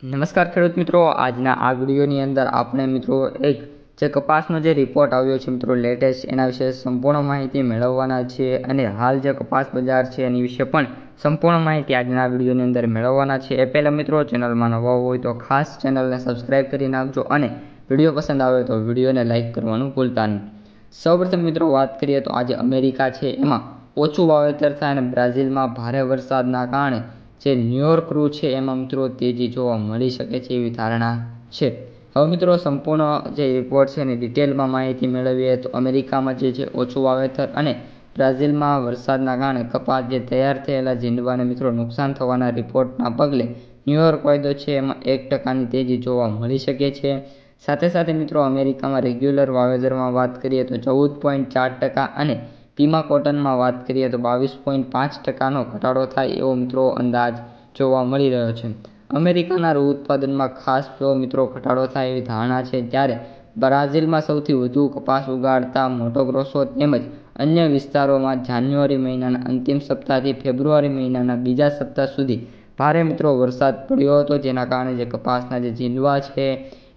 નમસ્કાર ખેડૂત મિત્રો, આજના આ વિડીયોની અંદર આપણે મિત્રો જે કપાસનો જે રિપોર્ટ આવ્યો છે મિત્રો લેટેસ્ટ, એના વિશે સંપૂર્ણ માહિતી મેળવવાના છે અને હાલ જે કપાસ બજાર છે એની વિશે પણ સંપૂર્ણ માહિતી આજના વિડીયોની અંદર મેળવવાના છે. એ પહેલાં મિત્રો, ચેનલમાં નવા હોય તો ખાસ ચેનલને સબસ્ક્રાઈબ કરી નાખજો અને વિડીયો પસંદ આવે તો વિડીયોને લાઇક કરવાનું ભૂલતા નહીં. સૌપ્રથમ મિત્રો વાત કરીએ તો આજે અમેરિકા છે એમાં ઓછું વાવેતર થાય અને બ્રાઝિલમાં ભારે વરસાદના કારણે જે ન્યુયોર્ક રૂ છે એમાં મિત્રો તેજી જોવા મળી શકે છે એવી ધારણા છે. હવે મિત્રો સંપૂર્ણ જે રિપોર્ટ છે એની ડિટેલમાં માહિતી મેળવીએ તો અમેરિકામાં જે છે ઓછું વાવેતર અને બ્રાઝિલમાં વરસાદના કારણે કપાસ જે તૈયાર થયેલા ઝીંડવાને મિત્રો નુકસાન થવાના રિપોર્ટના પગલે ન્યુયોર્ક વાયદો છે એમાં 1% તેજી જોવા મળી શકે છે. સાથે સાથે મિત્રો અમેરિકામાં રેગ્યુલર વાવેતરમાં વાત કરીએ તો 14.4% અને પીમા કોટનમાં વાત કરીએ તો 22.5%નો ઘટાડો થાય એવો મિત્રો અંદાજ જોવા મળી રહ્યો છે. અમેરિકાના રૂ ઉત્પાદનમાં ખાસ જો મિત્રો ઘટાડો થાય એવી ધારણા છે, ત્યારે બ્રાઝિલમાં સૌથી વધુ કપાસ ઉગાડતા મોટો ગ્રોસો તેમજ અન્ય વિસ્તારોમાં જાન્યુઆરી મહિનાના અંતિમ સપ્તાહથી ફેબ્રુઆરી મહિનાના બીજા સપ્તાહ સુધી ભારે મિત્રો વરસાદ પડ્યો હતો, જેના કારણે જે કપાસના જે ઝીંડવા છે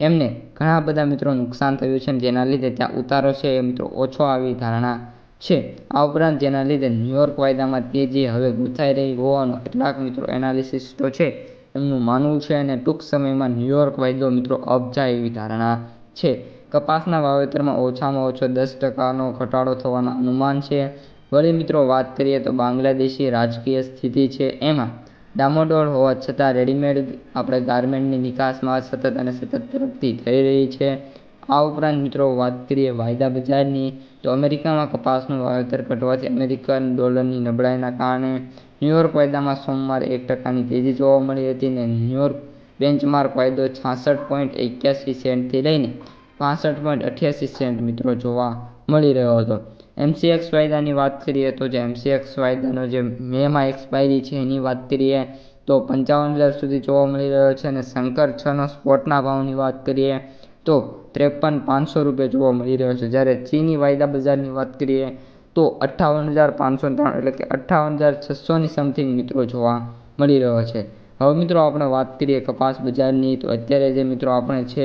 એમને ઘણા બધા મિત્રો નુકસાન થયું છે, જેના લીધે ત્યાં ઉતારો છે એ મિત્રો ઓછો આવી ધારણા છે. આ ઉપરાંત જેના લીધે ન્યુયોર્ક વાયદામાં તેજી હવે ગૂંથાઈ રહી હોવાનું કેટલાક મિત્રો એનાલિસિસ્ટો છે એમનું માનવું છે અને ટૂંક સમયમાં ન્યુયોર્ક વાયદો મિત્રો અપ જાય એવી ધારણા છે. કપાસના વાવેતરમાં ઓછામાં ઓછો 10%નો ઘટાડો થવાના અનુમાન છે. વળી મિત્રો વાત કરીએ તો બાંગ્લાદેશી રાજકીય સ્થિતિ છે એમાં ડામાડોળ હોવા છતાં રેડીમેડ આપણે ગાર્મેન્ટની નિકાસમાં સતત પ્રગતિ થઈ રહી છે. આ ઉપરાંત મિત્રો વાત કરીએ વાયદા બજારની તો અમેરિકામાં કપાસનું વાવેતર ઘટવાથી અમેરિકન ડોલરની નબળાઈના કારણે ન્યુયોર્ક વાયદામાં સોમવારે 1%ની તેજી જોવા મળી હતી અને ન્યુયોર્ક બેન્ચમાર્ક વાયદો 66.81 સેન્ટથી લઈને 65.88 સેન્ટ મિત્રો જોવા મળી રહ્યો હતો. MCX વાયદાની વાત કરીએ તો જે MCX વાયદાનો જે મેમાં એક્સપાયરી છે એની વાત કરીએ તો 55,000 સુધી જોવા મળી રહ્યો છે અને શંકર 6નો સ્પોટના ભાવની વાત કરીએ તો 53,500 જોવા મળી રહ્યો છે. જ્યારે ચીની વાયદા બજારની વાત કરીએ તો 58,503 એટલે કે 58,600ની સમથિંગ મિત્રો જોવા મળી રહ્યો છે. હવે મિત્રો આપણે વાત કરીએ કપાસ બજારની તો અત્યારે જે મિત્રો આપણે છે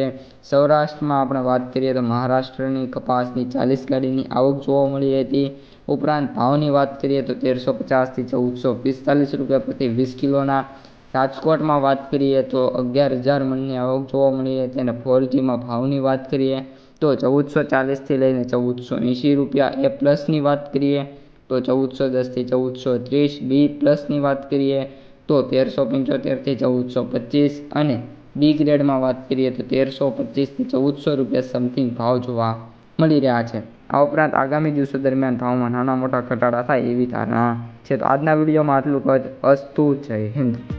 સૌરાષ્ટ્રમાં આપણે વાત કરીએ તો મહારાષ્ટ્રની કપાસની 40 ગાડીની આવક જોવા મળી હતી. ઉપરાંત ભાવની વાત કરીએ તો 1,350થી 1,445 રૂપિયા પ્રતિ 20 કિલોના. રાજકોટમાં વાત કરીએ તો 11,000 મણની આવક જોવા મળી હતી અને 4Gમાં ભાવની વાત કરીએ તો 1,440થી લઈને 1,480 રૂપિયા. એ પ્લસની વાત કરીએ તો 1,410થી 1,430. બી પ્લસની વાત કરીએ તો 1,375થી 1,425 અને બી ગ્રેડમાં વાત કરીએ તો 1,325થી 1,400 રૂપિયા સમથિંગ ભાવ જોવા મળી રહ્યા છે. આ ઉપરાંત આગામી દિવસો દરમિયાન ભાવમાં નાના મોટા ઘટાડા થાય એવી ધારણા છે. તો આજના વિડીયોમાં આટલું જ. અસ્તુ. જય હિન્દ.